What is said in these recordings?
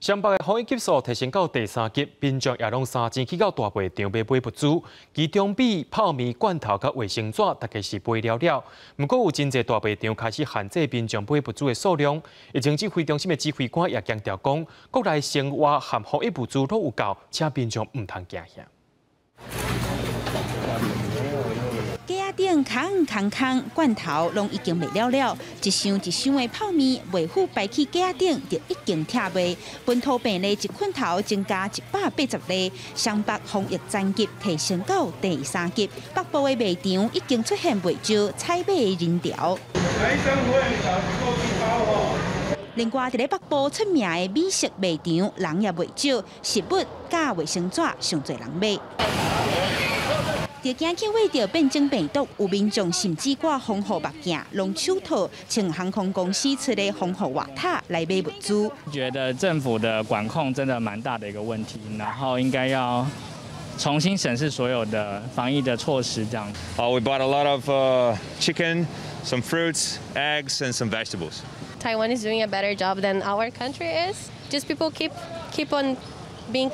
双北的防疫级数提升到第3级，民众也拢3钱去到大卖场买物资，其中米、泡面、罐头甲卫生纸，大概是买了了。不过有真侪大卖场开始限制民众买物资的数量。疫情指挥中心的指挥官也强调讲，国内生活和防疫物资都有够，请民众唔通惊吓。 架顶空，罐头拢已经卖了了，一箱一箱的泡面，未付摆起架顶就已经拆卖。本土病例一捆头增加180例，双北防疫战级提升到第3级。北部的卖场已经出现未少采买的人潮。另外，伫咧北部出名的美食卖场，人也未少，食物甲卫生纸上侪人买。 伫行去为着变种病毒，有民众甚至挂防护目镜、弄手套，请航空公司出的防护外套来买物资。觉得政府的管控真的蛮大的一个问题，然后应该要重新审视所有的防疫的措施，这样。We bought a lot of chicken, some fruits, eggs, and some vegetables. Taiwan is doing a better job than our country is. Just people keep on being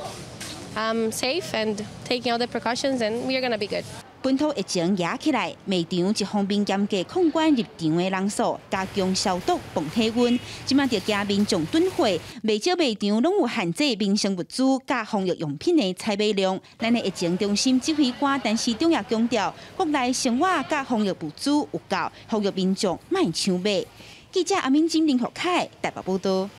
safe and taking all the precautions, and we are gonna be good. 本土疫情压起来，卖场一方面严格控管入场的人数，加强消毒、防体温。即马着惊民众囤货，未少卖场拢有限制民生物资、加防疫用品的采买量。咱的疫情中心指挥官陈时中也强调，国内生活加防疫物资有够，呼吁民众莫抢买。记者阿明金林学凯台北报道。